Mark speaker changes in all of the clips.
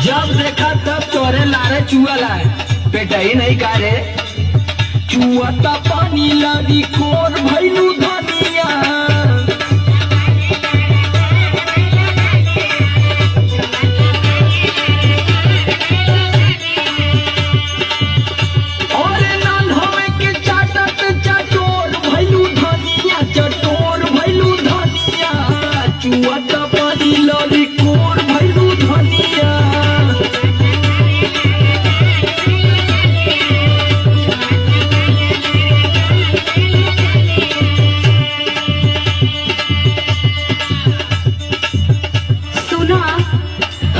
Speaker 1: जब देखा तब तोरे लारे चुआ लाए बेटा ही नहीं का रे चुआ ता पानी लारी कोर भैलू धनिया और नान होवे के चाटत चटोर भैलू धनिया चटोर भैलू धनिया चुआ ता पानी लारी कोर भैलू धनिया।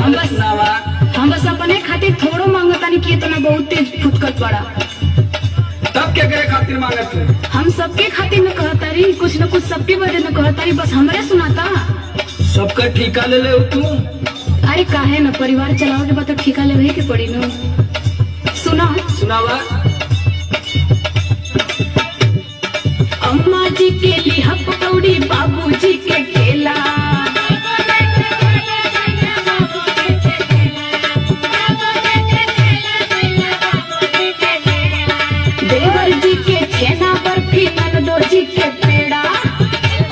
Speaker 2: हम बस अपने खातिर थोड़ो मांगतानी कि इतना बहुत तेज फुटकत पड़ा।
Speaker 1: तब क्या करे खातिर मांगत है?
Speaker 2: हम सबके खातिर न कहतारी कुछ न कुछ सबके वजह न कहतारी बस हमरे सुनाता।
Speaker 1: सबका ठिका ले ले तू।
Speaker 2: अरे काहे न परिवार चलाओ के बाद तो ठिका लेवे के पड़ी न। सुना
Speaker 1: सुनावा।
Speaker 2: अम्मा जी के लिए पकौड़ी बाबू जी के केला जी के पेड़ा।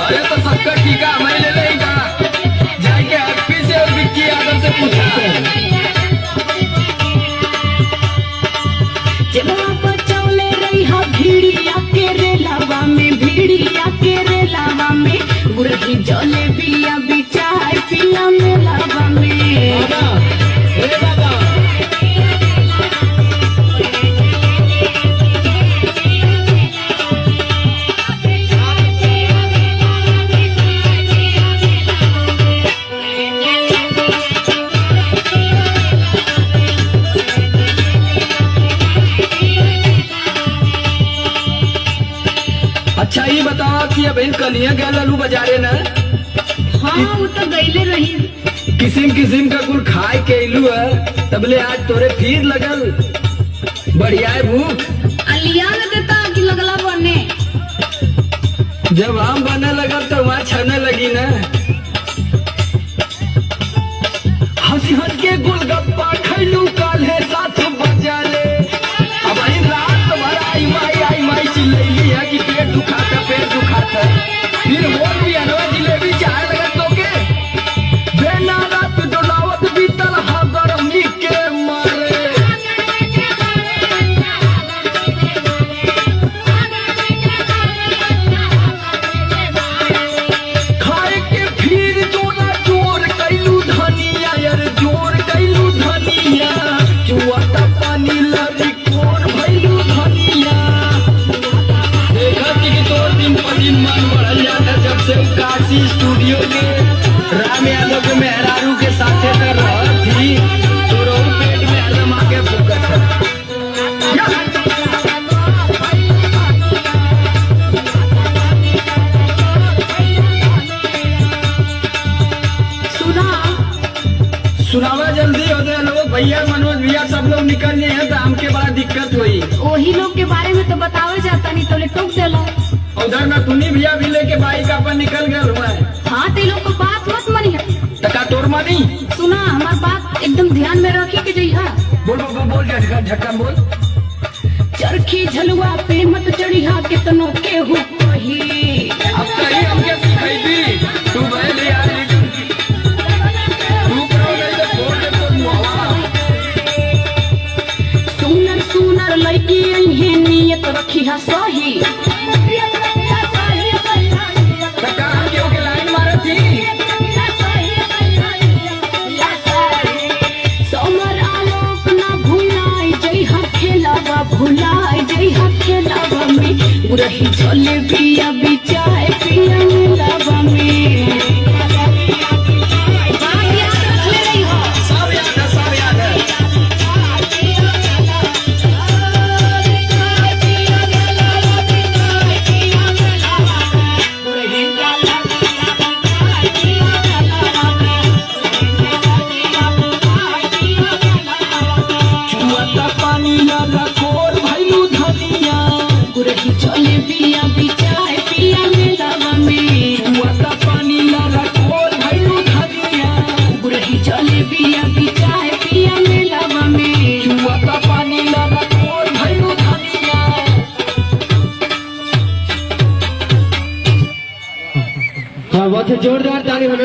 Speaker 1: अरे तो सबका टीका मैं ले लेगा जाके हप्पी से और विक्की यादव से पूछा
Speaker 2: जब बचौले रही हा भीड़िया के रेलावा में गुरही जले बिया बिचाय पिया मेलावा में
Speaker 1: बाबा अच्छा ये बताओ कि अब इन कलियां गए ललू बाजारे न?
Speaker 2: हाँ वो तो गईले रही
Speaker 1: किसिम किसिम का कुल खाए के इलू है तबले आज तोरे फिर लगल बढ़िया है भूख
Speaker 2: अलिया न देता कि लगला बने
Speaker 1: जब आम बने लगा तो वहाँ छने लगी न हंसी हंस के गोलगप्पा खैलू काल है 7 बजे अब इन रात भर आई माई चिल्लैली है कि पेट दुखाता फिर बोल भी अनवा जिलेबी चाहे लगा तो के बेना रात डोलावत बीतल हा गर्मी के मारे खाए के फिर जोरा जोर कैलू धनिया यार जोर कैलू धनिया चुआता पानी लरी कोर भैलू धनिया देखा कि तोर दिन पर दिन मान बढ़ल जाता जब से काशी स्टूडियो के राम यादव के मेहरारू के साथे में रह थी तो रो पेट में हलम आके फूकत है सुनावा जल्दी हो गए लोग भैया मनोज भैया सब लोग निकल गए हैं तो हमके बड़ा दिक्कत हुई
Speaker 2: वही लोग के बारे में तो बतावे जाता नहीं तो ले टोक देला
Speaker 1: उधर में तुनी भैया भी लेके बाइक अपन निकल गए हुआ है।
Speaker 2: हाँ ते लोग को बात मत मनिया
Speaker 1: टका तोड़ मानी
Speaker 2: सुना हमार बात एकदम ध्यान में रखी के जइहा
Speaker 1: बोल झटका बोल
Speaker 2: चरखी झलुआ पे मत चढ़िया कितनो के हो कही
Speaker 1: अब कहीं हमके सिखाई तू बैल यार
Speaker 2: सुनर लड़की अइहे नियत रखी हा सही
Speaker 1: लाइन मारा थी
Speaker 2: समर आलोक ना भुलाई जइहा खेलावा में गुरही जले बिया बिचाए पिया मेलावा में
Speaker 1: चले बिया बिचाए पिया मेलावा में पानी ला बहुत जोरदार ताली होने